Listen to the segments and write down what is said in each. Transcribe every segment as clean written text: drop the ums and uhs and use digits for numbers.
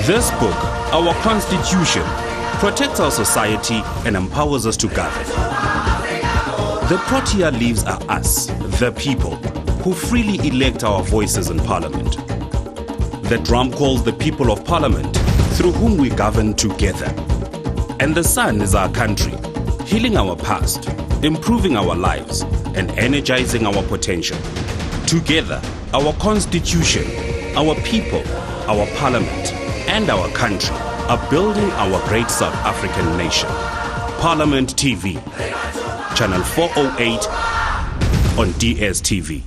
This book, our Constitution, protects our society and empowers us to govern. The Protea leaves are us, the people, who freely elect our voices in Parliament. The drum calls the people of Parliament, through whom we govern together. And the sun is our country, healing our past, improving our lives, and energizing our potential. Together, our Constitution, our people, our Parliament, and our country are building our great South African nation. Parliament TV, Channel 408 on DSTV.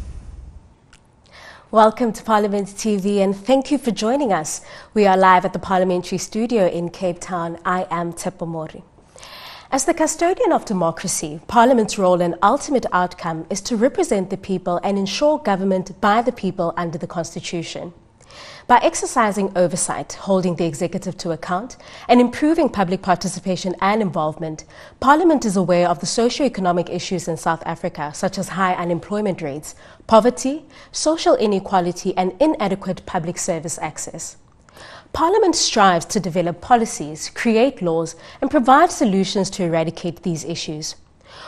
Welcome to Parliament TV and thank you for joining us. We are live at the Parliamentary Studio in Cape Town. I am Tepo Mori. As the custodian of democracy, Parliament's role and ultimate outcome is to represent the people and ensure government by the people under the Constitution. By exercising oversight, holding the executive to account, and improving public participation and involvement, Parliament is aware of the socio-economic issues in South Africa, such as high unemployment rates, poverty, social inequality, and inadequate public service access. Parliament strives to develop policies, create laws, and provide solutions to eradicate these issues.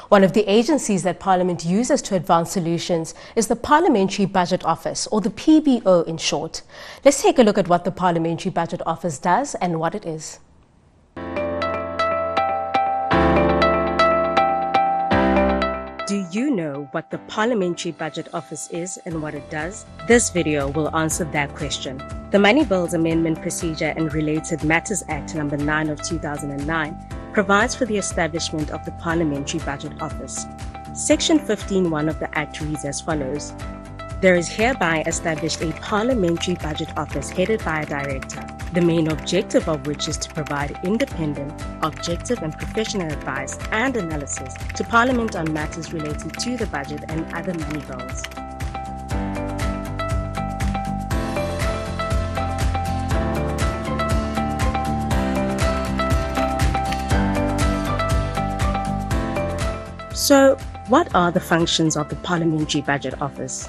One of the agencies that Parliament uses to advance solutions is the Parliamentary Budget Office, or the PBO in short. Let's take a look at what the Parliamentary Budget Office does and what it is. Do you know what the Parliamentary Budget Office is and what it does? This video will answer that question. The Money Bills Amendment Procedure and Related Matters Act No. 9 of 2009 provides for the establishment of the Parliamentary Budget Office. Section 15(1) of the Act reads as follows. There is hereby established a Parliamentary Budget Office headed by a director, the main objective of which is to provide independent, objective and professional advice and analysis to Parliament on matters related to the budget and other money bills. So, what are the functions of the Parliamentary Budget Office?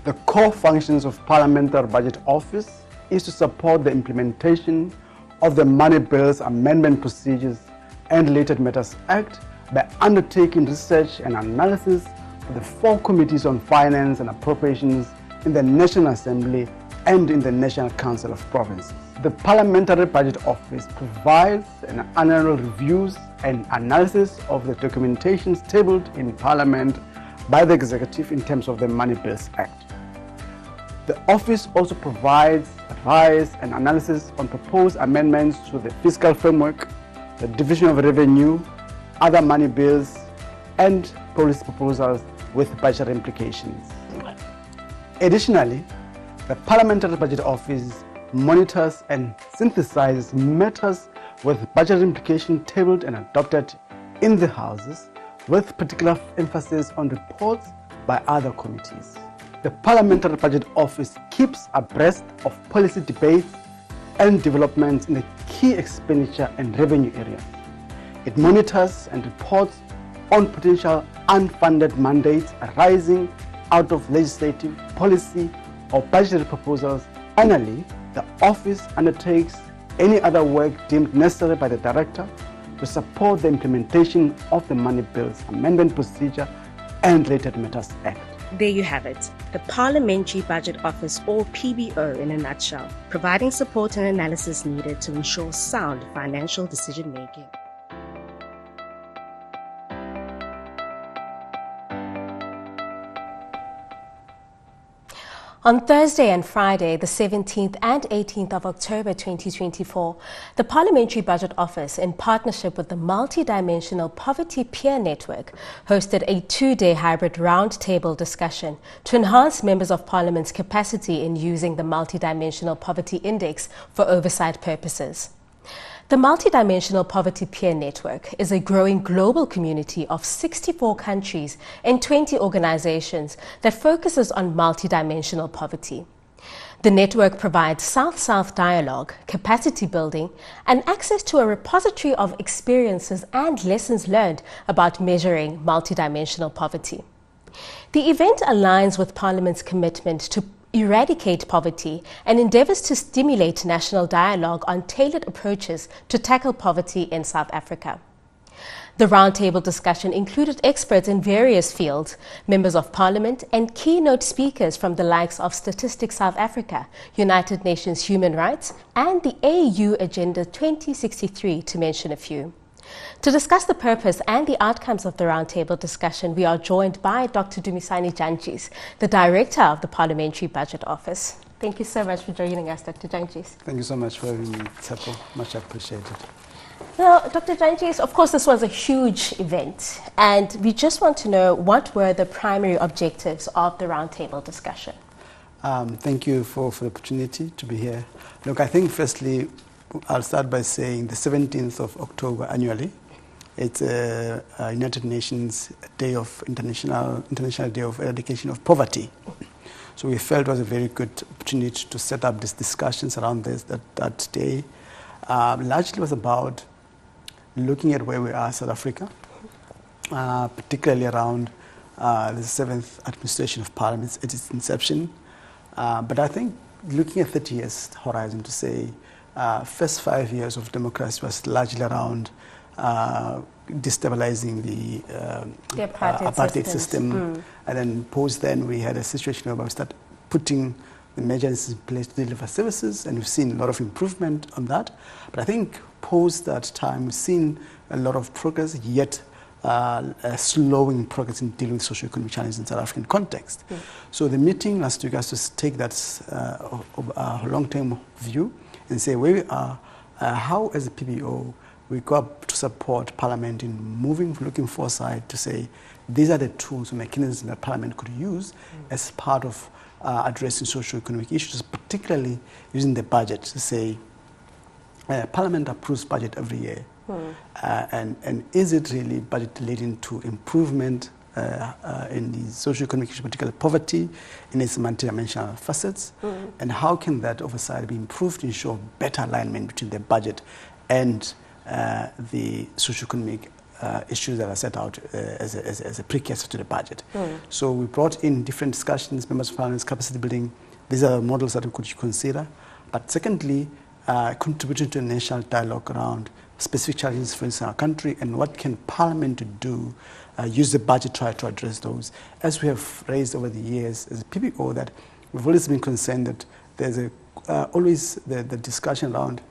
The core functions of Parliamentary Budget Office is to support the implementation of the Money Bills Amendment Procedures and Related Matters Act by undertaking research and analysis for the 4 committees on finance and appropriations in the National Assembly and in the National Council of Provinces. The Parliamentary Budget Office provides an annual reviews and analysis of the documentations tabled in Parliament by the Executive in terms of the Money Bills Act. The office also provides advice and analysis on proposed amendments to the fiscal framework, the division of revenue, other money bills, and policy proposals with budget implications. Additionally, the Parliamentary Budget Office monitors and synthesizes matters with budget implication tabled and adopted in the Houses, with particular emphasis on reports by other committees. The Parliamentary Budget Office keeps abreast of policy debates and developments in the key expenditure and revenue areas. It monitors and reports on potential unfunded mandates arising out of legislative, policy, or budgetary proposals. Finally, the office undertakes any other work deemed necessary by the Director to support the implementation of the Money Bills Amendment Procedure and Related Matters Act. There you have it, the Parliamentary Budget Office, or PBO in a nutshell, providing support and analysis needed to ensure sound financial decision-making. On Thursday and Friday, the 17th and 18th of October 2024, the Parliamentary Budget Office, in partnership with the Multidimensional Poverty Peer Network, hosted a 2-day hybrid roundtable discussion to enhance members of Parliament's capacity in using the Multidimensional Poverty Index for oversight purposes. The Multidimensional Poverty Peer Network is a growing global community of 64 countries and 20 organizations that focuses on multidimensional poverty. The network provides South-South dialogue, capacity building, and access to a repository of experiences and lessons learned about measuring multidimensional poverty. The event aligns with Parliament's commitment to eradicate poverty, and endeavours to stimulate national dialogue on tailored approaches to tackle poverty in South Africa. The roundtable discussion included experts in various fields, members of parliament, and keynote speakers from the likes of Statistics South Africa, United Nations Human Rights, and the AU Agenda 2063, to mention a few. To discuss the purpose and the outcomes of the roundtable discussion, we are joined by Dr. Dumisani Jantjies, the Director of the Parliamentary Budget Office. Thank you so much for joining us, Dr. Jantjies. Thank you so much for having me, Tsepo. Much appreciated. Now, Dr. Jantjies, of course, this was a huge event, and we just want to know what were the primary objectives of the roundtable discussion. Thank you for the opportunity to be here. Look, I think firstly, I'll start by saying the 17th of October annually, it's a United Nations Day of International Day of Eradication of Poverty. So we felt it was a very good opportunity to set up these discussions around that day. Largely was about looking at where we are, South Africa, particularly around the 7th administration of Parliament at its inception. But I think looking at 30 years horizon to say, first 5 years of democracy was largely around destabilizing the apartheid system. And then post then we had a situation where we started putting the measures in place to deliver services, and we've seen a lot of improvement on that. But I think post that time, we've seen a lot of progress, yet slowing progress in dealing with socio-economic challenges in South African context. So the meeting last week has to take that long-term view and say where we are, how as a PBO we go up to support Parliament in looking foresight to say these are the tools and mechanisms that Parliament could use as part of addressing socio-economic issues, particularly using the budget to say Parliament approves budget every year. And is it really budget leading to improvement in the socio-economic issue, particularly poverty in its multidimensional facets? And how can that oversight be improved to ensure better alignment between the budget and the socio-economic issues that are set out as a precursor to the budget. So we brought in different discussions, members of Parliament's capacity building. These are models that we could consider. But secondly, contributing to a national dialogue around specific challenges for instance, our country and what can Parliament do, use the budget to try to address those. As we have raised over the years as a PBO, that we've always been concerned that there's always the discussion around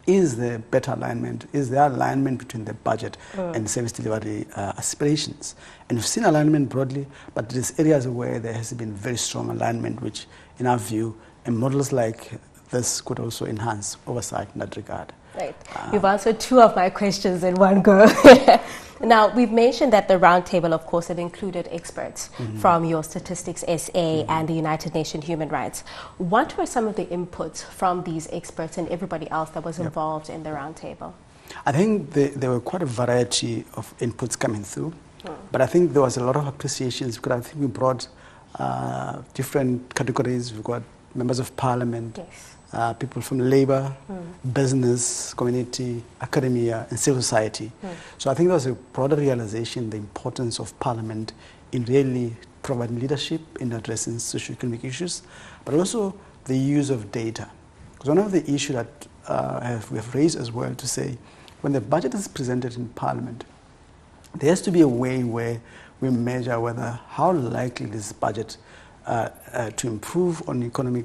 is there better alignment, is there alignment between the budget and service delivery aspirations. And we've seen alignment broadly, but there's areas where there has been very strong alignment, which in our view, and models like this could also enhance oversight in that regard. Right. You've answered two of my questions in one go. Now, we've mentioned that the roundtable, of course, it included experts from your Statistics SA and the United Nations Human Rights. What were some of the inputs from these experts and everybody else that was involved in the roundtable? I think there were quite a variety of inputs coming through, but I think there was a lot of appreciations because I think we brought different categories. We've got members of Parliament, people from labor, business, community, academia, and civil society. So I think there was a broader realization the importance of Parliament in really providing leadership in addressing socio-economic issues, but also the use of data. Because one of the issues that we have raised as well to say, when the budget is presented in Parliament, there has to be a way where we measure whether how likely this budget to improve on economic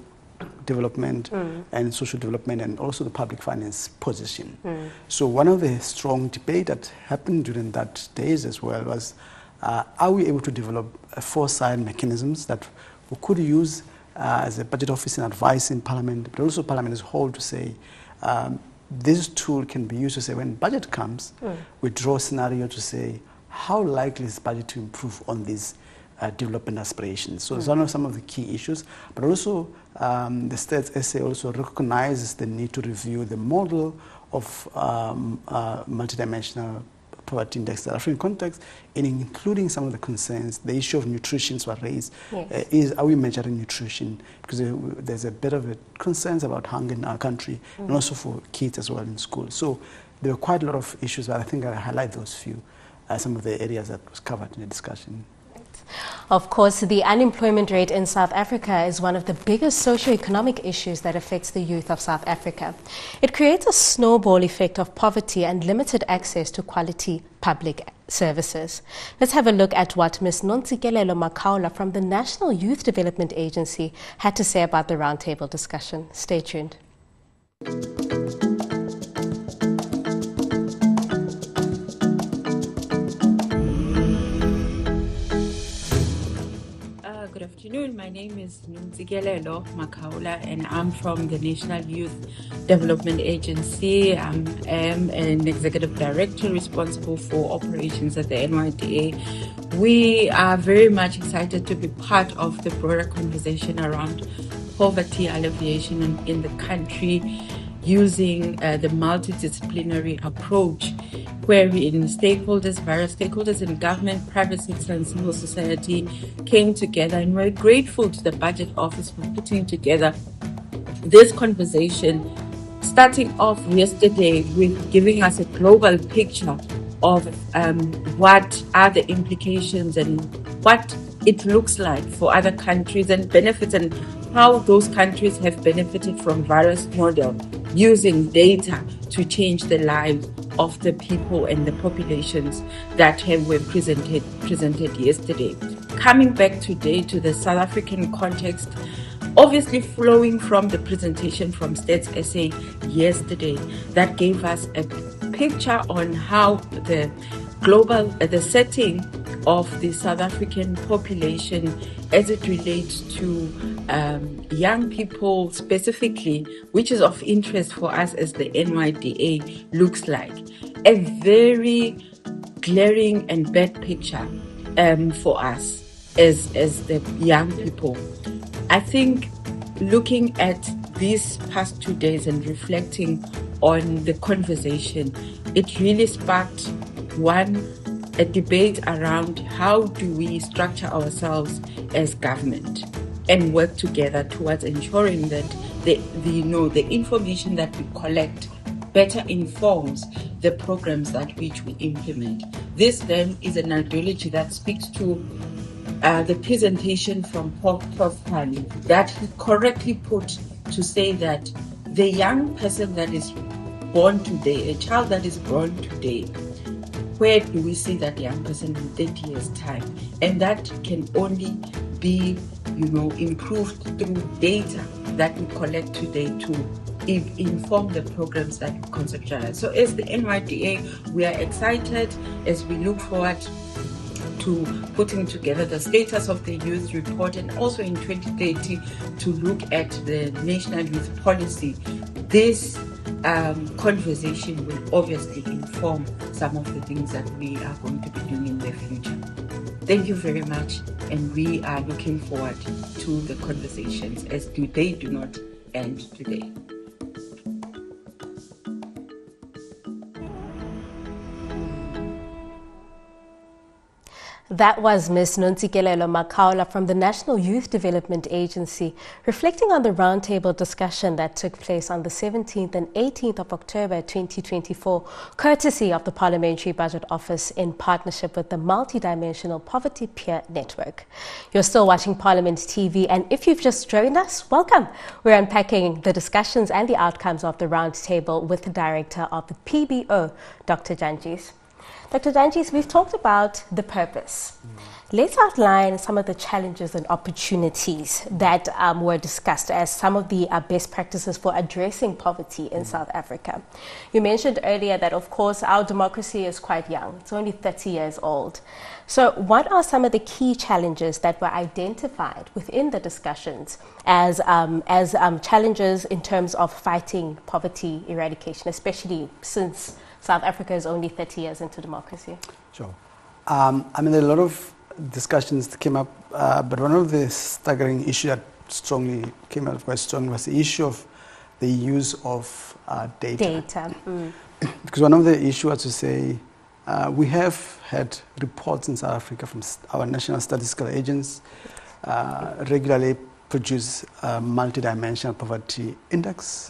development and social development and also the public finance position. So one of the strong debate that happened during that days as well was are we able to develop foresight mechanisms that we could use as a budget office in advising Parliament, but also Parliament as a whole to say this tool can be used to say when budget comes, we draw a scenario to say how likely is budget to improve on these development aspirations. So it's one of some of the key issues, but also the Stats essay also recognizes the need to review the model of multidimensional poverty index in the African context, and including some of the concerns. The issue of nutrition was raised. Are we measuring nutrition? Because there's a bit of concerns about hunger in our country, and also for kids as well in school. So there were quite a lot of issues, but I think I highlight those few, some of the areas that was covered in the discussion. Of course, the unemployment rate in South Africa is one of the biggest socio-economic issues that affects the youth of South Africa. It creates a snowball effect of poverty and limited access to quality public services. Let's have a look at what Ms. Nontsikelelo Makaula from the National Youth Development Agency had to say about the roundtable discussion. Stay tuned. Good afternoon. My name is Multidimensional Makaula and I'm from the National Youth Development Agency. I am an executive director responsible for operations at the NYDA. We are very much excited to be part of the broader conversation around poverty alleviation in the country using the multidisciplinary approach wherein various stakeholders in government, private sector and civil society came together, and we're grateful to the Budget Office for putting together this conversation, starting off yesterday with giving us a global picture of what are the implications and what it looks like for other countries and benefits, and how those countries have benefited from various models using data to change the lives of the people and the populations that were presented yesterday. Coming back today to the South African context, obviously flowing from the presentation from Stats SA yesterday, that gave us a picture on how the setting of the South African population as it relates to young people specifically, which is of interest for us as the NYDA, looks like. A very glaring and bad picture for us as the young people. I think looking at these past 2 days and reflecting on the conversation, it really sparked a debate around how do we structure ourselves as government and work together towards ensuring that the information that we collect better informs the programs that which we implement. This then is an ideology that speaks to the presentation from Prof. Pani that he correctly put to say that the young person that is born today, a child that is born today, where do we see that young person in 30 years' time? And that can only be, improved through data that we collect today to inform the programs that we conceptualize. So as the NYDA, we are excited as we look forward to putting together the status of the youth report, and also in 2030 to look at the national youth policy. This conversation will obviously inform some of the things that we are going to be doing in the future. Thank you very much, and we are looking forward to the conversations as they do not end today. That was Ms. Nontsikelelo Makaula from the National Youth Development Agency, reflecting on the roundtable discussion that took place on the 17th and 18th of October 2024, courtesy of the Parliamentary Budget Office in partnership with the Multidimensional Poverty Peer Network. You're still watching Parliament TV, and if you've just joined us, welcome. We're unpacking the discussions and the outcomes of the roundtable with the Director of the PBO, Dr. Jantjies. Dr. Jantjies, we've talked about the purpose. Let's outline some of the challenges and opportunities that were discussed as some of the best practices for addressing poverty in South Africa. You mentioned earlier that, of course, our democracy is quite young. It's only 30 years old. So what are some of the key challenges that were identified within the discussions as challenges in terms of fighting poverty eradication, especially since South Africa is only 30 years into democracy? Sure. There are a lot of discussions that came up, but one of the staggering issues that came out quite strongly was the issue of the use of data. Because one of the issues was to say, we have had reports in South Africa from our national statistical agents, regularly produce a multidimensional poverty index.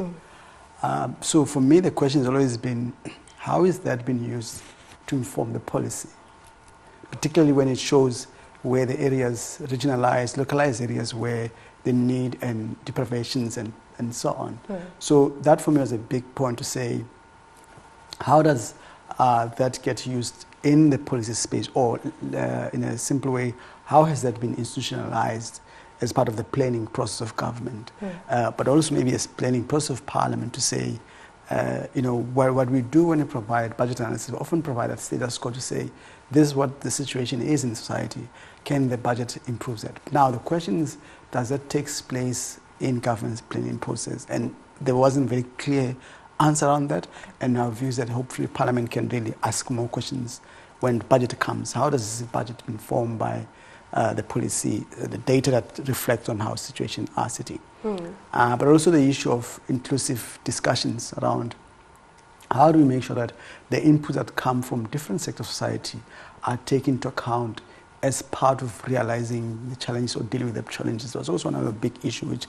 So for me, the question has always been, how is that being used to inform the policy? Particularly when it shows where the areas, regionalized, localized areas where the need and deprivations and so on. So that for me was a big point to say, how does that get used in the policy space, or in a simple way, how has that been institutionalized as part of the planning process of government, but also maybe as planning process of parliament to say, what we do when we provide budget analysis, we often provide a status quo to say, this is what the situation is in society. Can the budget improve that? Now the question is, does that take place in government's planning process? And there wasn't very clear answer on that, and our views that hopefully Parliament can really ask more questions when budget comes. How does this budget be informed by the policy, the data that reflects on how situations are sitting? But also the issue of inclusive discussions around how do we make sure that the inputs that come from different sectors of society are taken into account as part of realizing the challenges or dealing with the challenges. That's also another big issue, which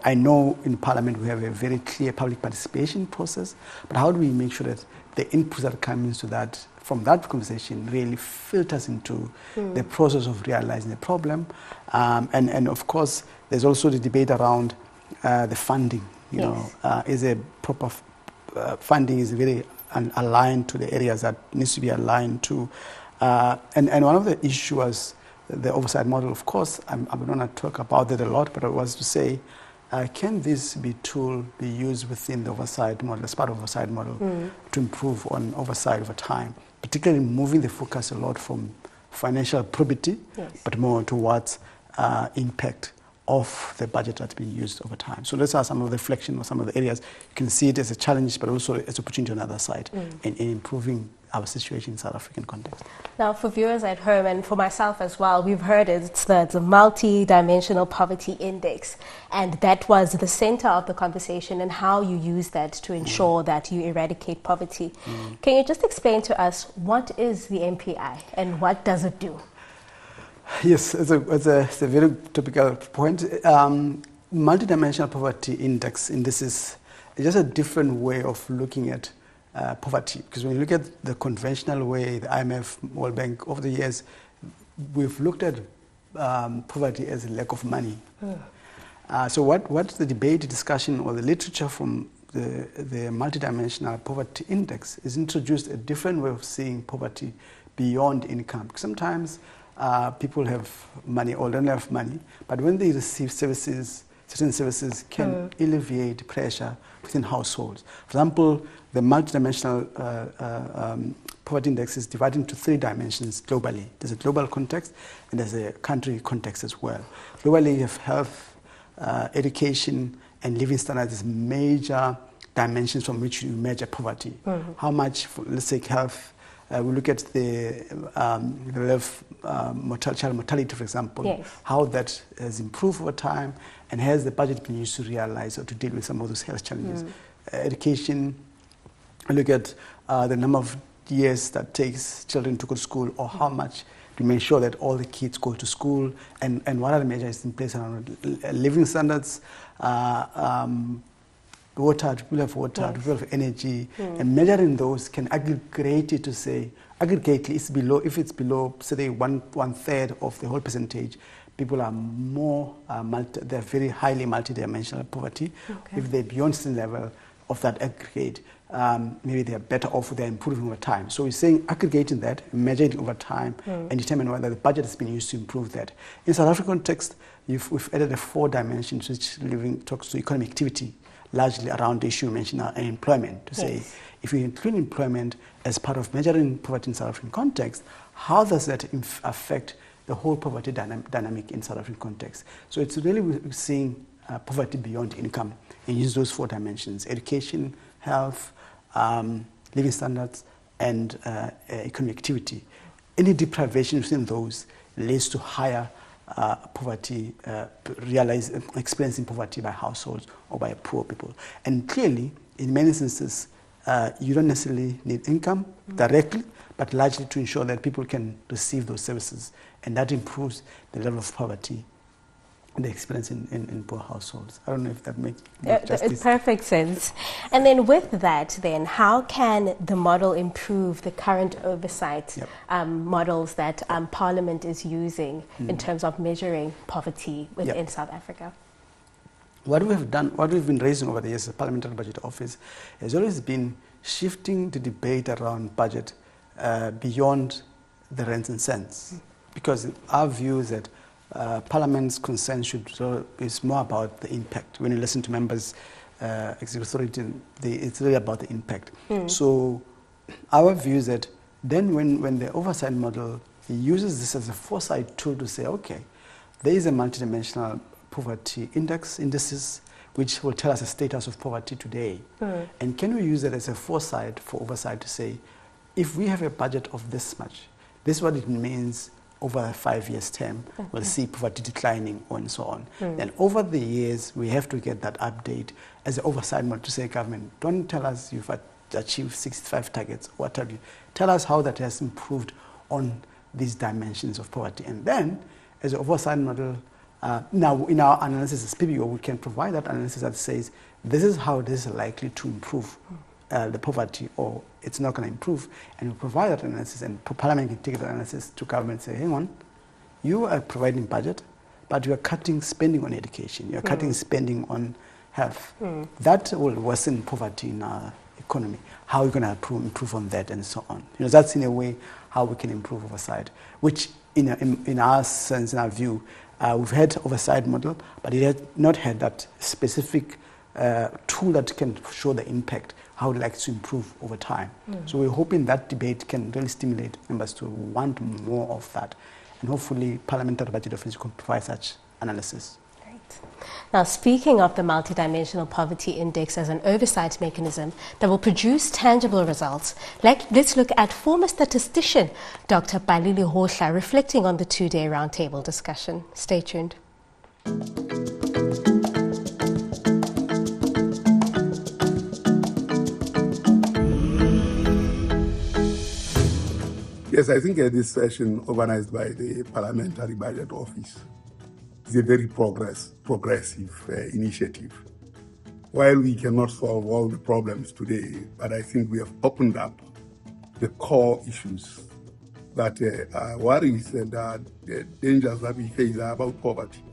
I know in Parliament we have a very clear public participation process, but how do we make sure that the inputs that come into that, from that conversation, really filters into the process of realizing the problem? And of course, there's also the debate around the funding. Is a proper funding is very aligned to the areas that needs to be aligned to. And one of the issues was the oversight model. Of course, I'm going to talk about that a lot, but it was to say, can this tool be used within the oversight model, as part of the oversight model, to improve on oversight over time, particularly moving the focus a lot from financial probity, but more towards impact of the budget that's being used over time. So those are some of the reflection of some of the areas. You can see it as a challenge, but also as an opportunity on the other side in improving our situation in South African context. Now, for viewers at home and for myself as well, we've heard it's the Multidimensional Poverty Index, and that was the center of the conversation and how you use that to ensure that you eradicate poverty. Can you just explain to us what is the MPI and what does it do? Yes, it's a very topical point. Multidimensional Poverty Index, and this is just a different way of looking at poverty, because when you look at the conventional way, the IMF, World Bank, over the years, we've looked at poverty as a lack of money. So what the debate, discussion, or the literature from the Multidimensional Poverty Index is introduced a different way of seeing poverty beyond income. Sometimes people have money or don't have money, but when they receive services, certain services can alleviate pressure within households. For example, the multidimensional poverty index is divided into 3 dimensions globally. There's a global context and there's a country context as well. Globally, you have health, education, and living standards as major dimensions from which you measure poverty. How much, let's take health, we look at the level of child mortality, for example, how that has improved over time, and has the budget been used to realize or to deal with some of those health challenges. Education, we look at the number of years that takes children to go to school, or how much to make sure that all the kids go to school, and what are the measures in place around living standards, water, people have water, people have energy, and measuring those can aggregate it to say, it's below, if it's below, say, one third of the whole percentage, people are more, they're very highly multidimensional poverty. If they're beyond the level of that aggregate, maybe they're better off, they're improving over time. So we're saying aggregating that, measuring over time, and determine whether the budget has been used to improve that. In South African context, we've added the 4 dimensions, which talks to economic activity, largely around the issue you mentioned, employment, to say, if we include employment as part of measuring poverty in South African context, how does that affect the whole poverty dynamic in South African context? So it's really seeing poverty beyond income and use those 4 dimensions: education, health, living standards, and economic activity. Any deprivation within those leads to higher poverty, experiencing poverty by households or by poor people. And clearly, in many instances, you don't necessarily need income directly, but largely to ensure that people can receive those services, and that improves the level of poverty the experience in poor households. I don't know if that makes justice. Perfect sense. And then with that, then, how can the model improve the current oversight models that Parliament is using in terms of measuring poverty within South Africa? What we've been raising over the years as the Parliamentary Budget Office has always been shifting the debate around budget beyond the rents and cents. Because our view is that Parliament's concern is more about the impact. When you listen to members, executive authority, it's really about the impact. So our view is that then when the oversight model uses this as a foresight tool to say, okay, there is a multidimensional poverty indices which will tell us the status of poverty today. And can we use it as a foresight for oversight to say, if we have a budget of this much, this is what it means over a 5 years term, we'll see poverty declining and so on. Then over the years, we have to get that update as an oversight model to say, government, don't tell us you've achieved 65 targets, what have you. Tell us how that has improved on these dimensions of poverty. And then, as an oversight model, now in our analysis as PBO, we can provide that analysis that says, this is how this is likely to improve the poverty, or it's not going to improve, and we provide that analysis, and Parliament can take that analysis to government and say, hang on, you are providing budget, but you are cutting spending on education, you are cutting spending on health. That will worsen poverty in our economy. How are we going to improve on that, and so on? You know, that's in a way how we can improve oversight, which in our sense, in our view, we've had oversight model, but it has not had that specific tool that can show the impact, how it likes to improve over time. So we're hoping that debate can really stimulate members to want more of that. And hopefully Parliamentary Budget Office can provide such analysis. Great. Now, speaking of the Multidimensional Poverty Index as an oversight mechanism that will produce tangible results, let's look at former statistician Dr. Balili Hohla reflecting on the two-day roundtable discussion. Stay tuned. Yes, I think this session organized by the Parliamentary Budget Office is a very progressive initiative. While we cannot solve all the problems today, but I think we have opened up the core issues that are worries and the dangers that we face are about poverty.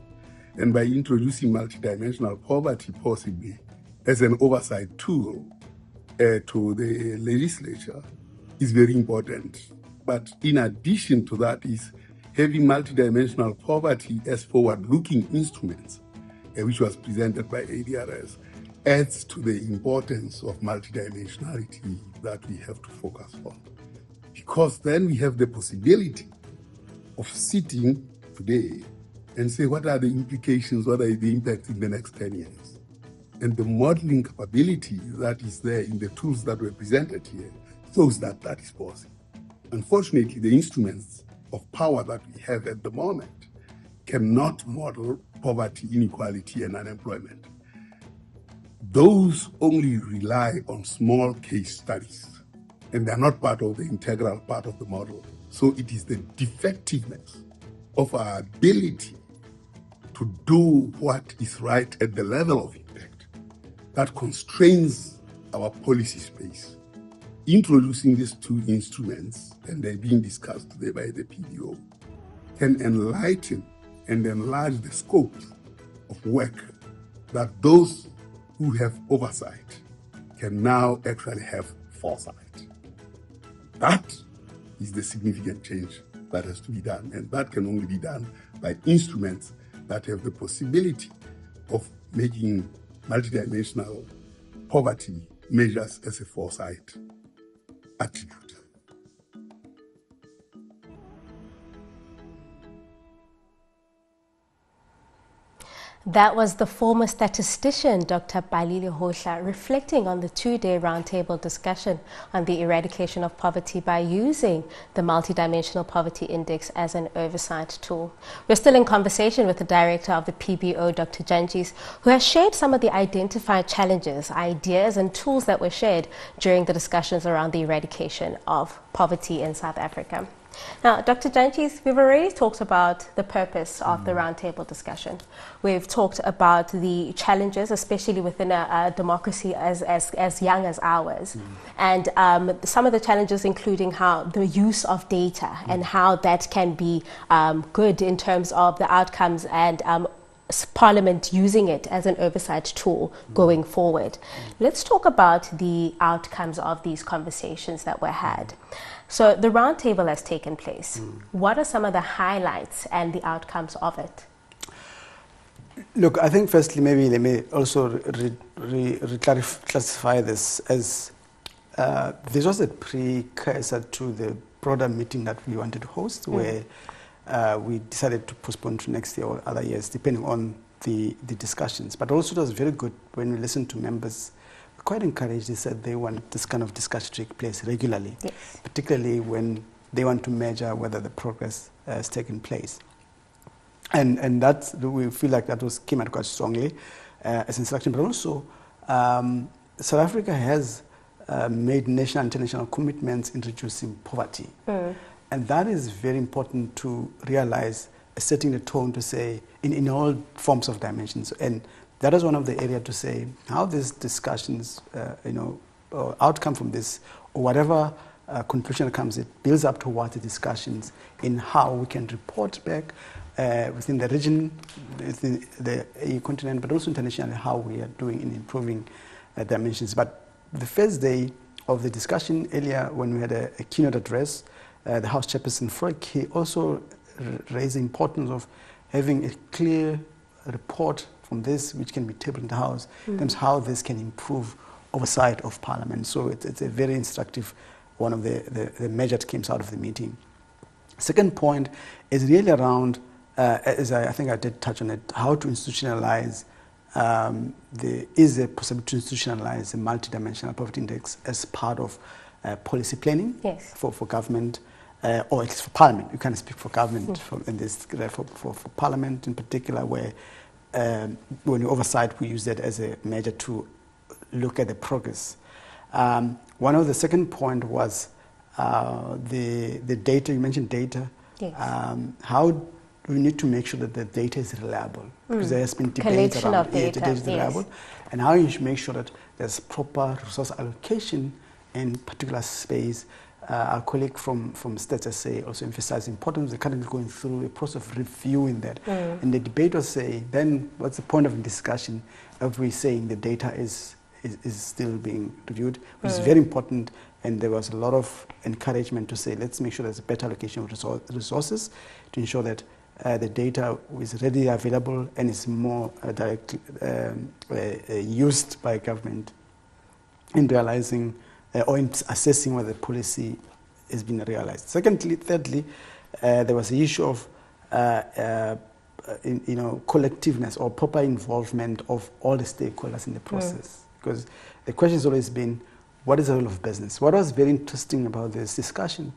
And by introducing multidimensional poverty possibly as an oversight tool to the legislature is very important. But in addition to that is having multidimensional poverty as forward-looking instruments, which was presented by ADRS, adds to the importance of multidimensionality that we have to focus on. Because then we have the possibility of sitting today and say, what are the implications, what are the impacts in the next 10 years? And the modeling capability that is there in the tools that were presented here shows that that is possible. Unfortunately, the instruments of power that we have at the moment cannot model poverty, inequality, and unemployment. Those only rely on small case studies, and they're not part of the integral part of the model. So it is the defectiveness of our ability to do what is right at the level of impact that constrains our policy space. Introducing these two instruments, and they're being discussed today by the PBO, can enlighten and enlarge the scope of work that those who have oversight can now actually have foresight. That is the significant change that has to be done, and that can only be done by instruments that have the possibility of making multidimensional poverty measures as a foresight attribute. That was the former statistician, Dr. Balili Hohla, reflecting on the two-day roundtable discussion on the eradication of poverty by using the Multidimensional Poverty Index as an oversight tool. We're still in conversation with the director of the PBO, Dr. Jantjies, who has shared some of the identified challenges, ideas and tools that were shared during the discussions around the eradication of poverty in South Africa. Now, Dr. Jantjies, we've already talked about the purpose of the roundtable discussion. We've talked about the challenges, especially within a democracy as young as ours, and some of the challenges including how the use of data and how that can be good in terms of the outcomes and Parliament using it as an oversight tool going forward. Let's talk about the outcomes of these conversations that were had. So the roundtable has taken place. What are some of the highlights and the outcomes of it? Look, I think firstly, maybe let me also classify this as this was a precursor to the broader meeting that we wanted to host, where we decided to postpone to next year or other years, depending on the discussions. But also it was very good when we listened to members, quite encouraged. They said they want this kind of discussion to take place regularly, particularly when they want to measure whether the progress has taken place. And that, we feel like that came out quite strongly as instruction. But also, South Africa has made national and international commitments in reducing poverty. And that is very important to realize, setting the tone to say, in all forms of dimensions. And that is one of the areas to say how these discussions, or outcome from this, or whatever conclusion comes, it builds up towards the discussions in how we can report back within the region, within the EU continent, but also internationally, how we are doing in improving dimensions. But the first day of the discussion earlier, when we had a keynote address, the House Chairperson Frick, he also raised the importance of having a clear report from this, which can be tabled in the House, in terms of how this can improve oversight of Parliament. So it's a very instructive, one of the measures that came out of the meeting. Second point is really around, as I think I did touch on it, how to institutionalize, is a possibility to institutionalize the Multidimensional Poverty Index as part of policy planning for government, or at least for Parliament. You can't speak for government in this, for Parliament in particular, where when you oversight, we use that as a measure to look at the progress. One of the second point was the data. You mentioned data. How we need to make sure that the data is reliable, because there has been debate around data is reliable, and how you should make sure that there's proper resource allocation in particular space. Our colleague from Stats SA also emphasized the importance of the currently going through a process of reviewing that. And the debate was saying, then what's the point of discussion if we're saying the data is still being reviewed, which is very important. And there was a lot of encouragement to say, let's make sure there's a better allocation of resources to ensure that the data is readily available and is more directly used by government in realizing or in assessing whether the policy has been realized. Thirdly, there was the issue of collectiveness or proper involvement of all the stakeholders in the process. Because the question has always been, what is the role of business? What was very interesting about this discussion,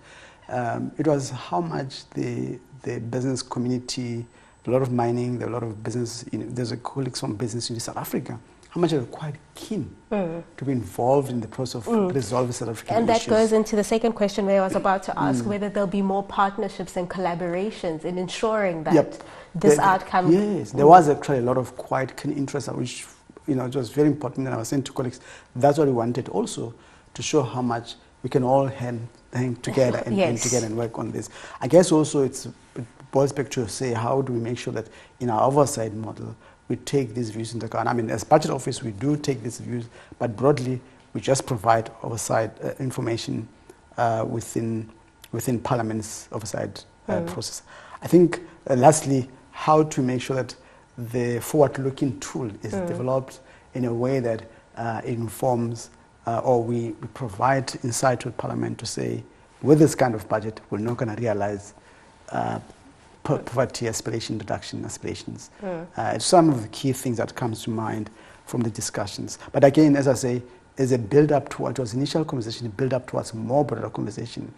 it was how much the business community, a lot of mining, a lot of business, there's a colleagues from business in South Africa, how much are quite keen to be involved in the process of resolving South African issues. And that goes into the second question where I was about to ask, whether there'll be more partnerships and collaborations in ensuring that this outcome... Yes, there was actually a lot of quite keen interest, which it was very important, and I was saying to colleagues, that's what we wanted also, to show how much we can all hang together and work on this. I guess also it boils back to say, how do we make sure that in our oversight model, we take these views into account. I mean, as budget office, we do take these views, but broadly, we just provide oversight information within Parliament's oversight process. I think, lastly, how to make sure that the forward-looking tool is developed in a way that it informs or we provide insight to Parliament to say, with this kind of budget, we're not going to realize poverty aspiration, reduction aspirations. Some of the key things that comes to mind from the discussions. But again, as I say, is a build-up to what was initial conversation, a build-up towards more broader conversation.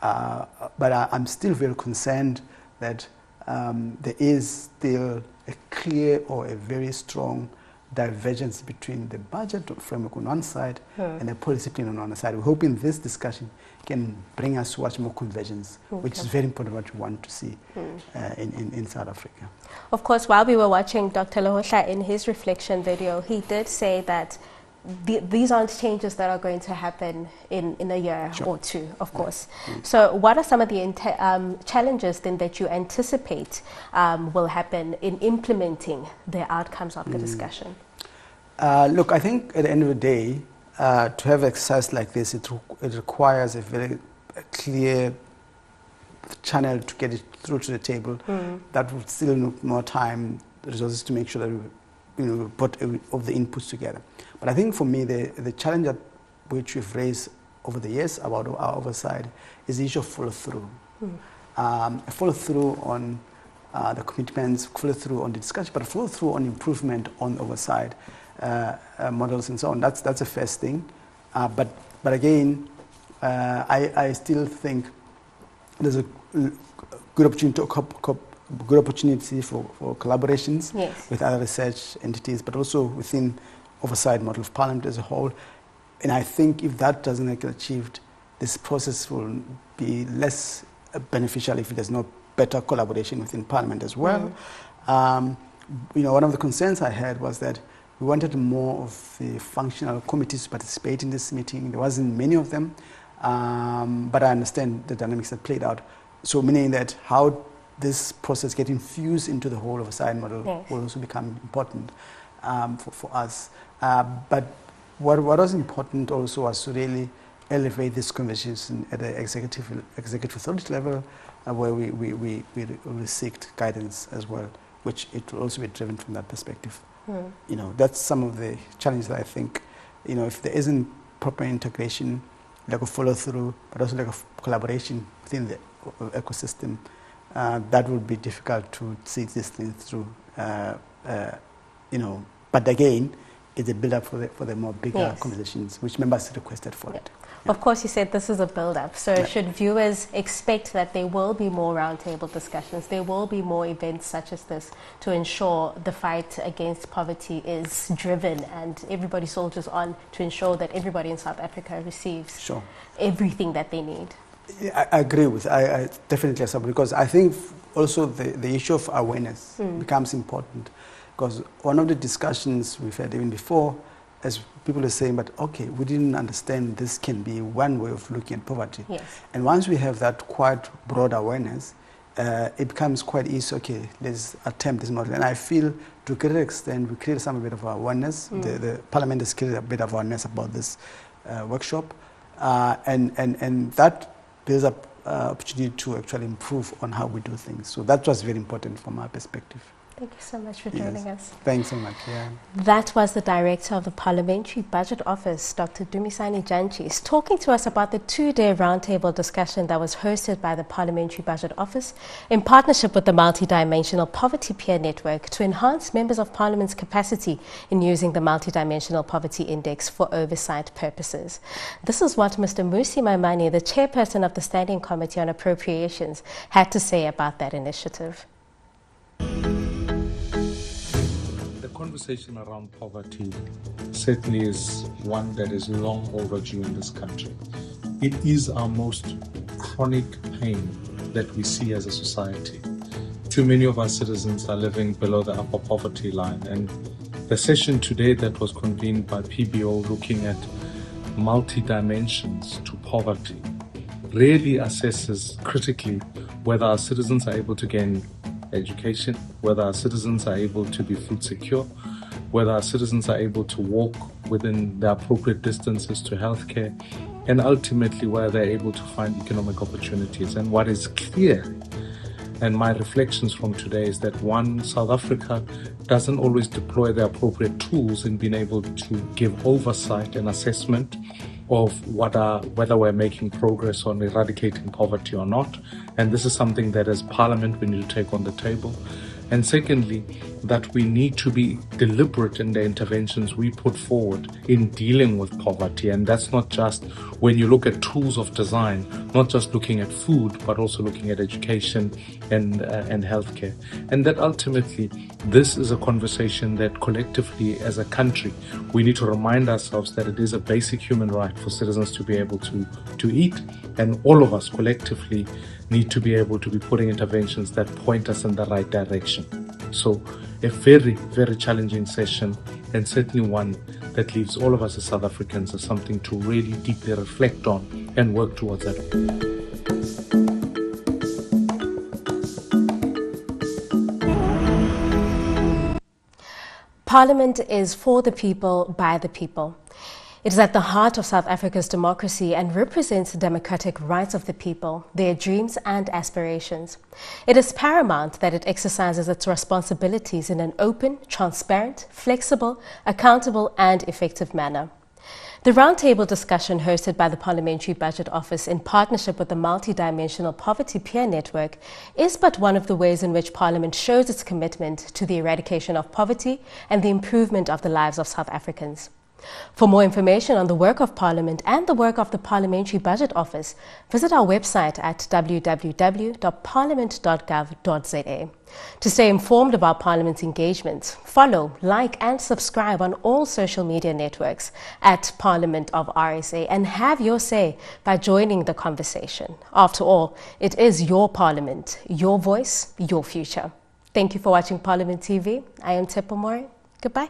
But I'm still very concerned that there is still a clear or a very strong divergence between the budget framework on one side and the policy plan on the other side. We're hoping this discussion can bring us much more convergence, which is very important, what we want to see in South Africa. Of course, while we were watching Dr. Lohosha in his reflection video, he did say that these aren't changes that are going to happen in a year or two, of course. So what are some of the challenges then that you anticipate will happen in implementing the outcomes of the discussion? Look, I think at the end of the day, to have an exercise like this, it requires a very clear channel to get it through to the table. That would still need more time, resources to make sure that we put all the inputs together. But I think for me, the challenge that which we've raised over the years about our oversight is the issue of follow-through. Follow-through on the commitments, follow-through on the discussion, but follow-through on improvement on oversight models and so on. That's the first thing. But again, I still think there's a good opportunity for collaborations with other research entities, but also within oversight model of Parliament as a whole. And I think if that doesn't get achieved, this process will be less beneficial if there's no better collaboration within Parliament as well. One of the concerns I had was that we wanted more of the functional committees to participate in this meeting. There wasn't many of them, but I understand the dynamics that played out. So meaning that how this process get infused into the whole oversight model will also become important for us. But what was important also was to really elevate this conversation at the executive authority level, where we seek guidance as well, which it will also be driven from that perspective. That's some of the challenges that I think, if there isn't proper integration, like a follow through, but also like a collaboration within the ecosystem, that would be difficult to see this thing through. But again, it's a build-up for the more bigger conversations, which members requested for it. Of course, you said this is a build-up. So should viewers expect that there will be more roundtable discussions, there will be more events such as this to ensure the fight against poverty is driven and everybody soldiers on to ensure that everybody in South Africa receives everything that they need? I agree with I definitely accept, because I think also the issue of awareness becomes important, because one of the discussions we've had even before, as people are saying, but okay, we didn't understand this can be one way of looking at poverty. And once we have that quite broad awareness, it becomes quite easy, okay, let's attempt this model. And I feel to a greater extent, we created some bit of awareness. The Parliament has created a bit of awareness about this workshop. And that builds up opportunity to actually improve on how we do things. So that was very important from our perspective. Thank you so much for joining us. Thanks so much. That was the Director of the Parliamentary Budget Office, Dr. Dumisani Jantjies, talking to us about the two-day roundtable discussion that was hosted by the Parliamentary Budget Office in partnership with the Multidimensional Poverty Peer Network to enhance members of Parliament's capacity in using the Multidimensional Poverty Index for oversight purposes. This is what Mr. Musi Maimane, the chairperson of the Standing Committee on Appropriations, had to say about that initiative. The conversation around poverty certainly is one that is long overdue in this country. It is our most chronic pain that we see as a society. Too many of our citizens are living below the upper poverty line, and the session today that was convened by PBO looking at multi-dimensions to poverty really assesses critically whether our citizens are able to gain education, whether our citizens are able to be food secure, whether our citizens are able to walk within the appropriate distances to healthcare, and ultimately whether they're able to find economic opportunities. And what is clear, and my reflections from today, is that one, South Africa doesn't always deploy the appropriate tools in being able to give oversight and assessment of whether we're making progress on eradicating poverty or not. And this is something that as Parliament we need to take on the table. And secondly, that we need to be deliberate in the interventions we put forward in dealing with poverty. And that's not just when you look at tools of design, not just looking at food, but also looking at education and healthcare. And that ultimately, this is a conversation that collectively as a country, we need to remind ourselves that it is a basic human right for citizens to be able to eat. And all of us collectively need to be able to be putting interventions that point us in the right direction. So a very, very challenging session, and certainly one that leaves all of us as South Africans as something to really deeply reflect on and work towards that. Parliament is for the people, by the people. It is at the heart of South Africa's democracy and represents the democratic rights of the people, their dreams and aspirations. It is paramount that it exercises its responsibilities in an open, transparent, flexible, accountable and effective manner. The roundtable discussion hosted by the Parliamentary Budget Office in partnership with the Multidimensional Poverty Peer Network is but one of the ways in which Parliament shows its commitment to the eradication of poverty and the improvement of the lives of South Africans. For more information on the work of Parliament and the work of the Parliamentary Budget Office, visit our website at www.parliament.gov.za. To stay informed about Parliament's engagements, follow, like and subscribe on all social media networks at Parliament of RSA and have your say by joining the conversation. After all, it is your Parliament, your voice, your future. Thank you for watching Parliament TV. I am Tepo Mori. Goodbye.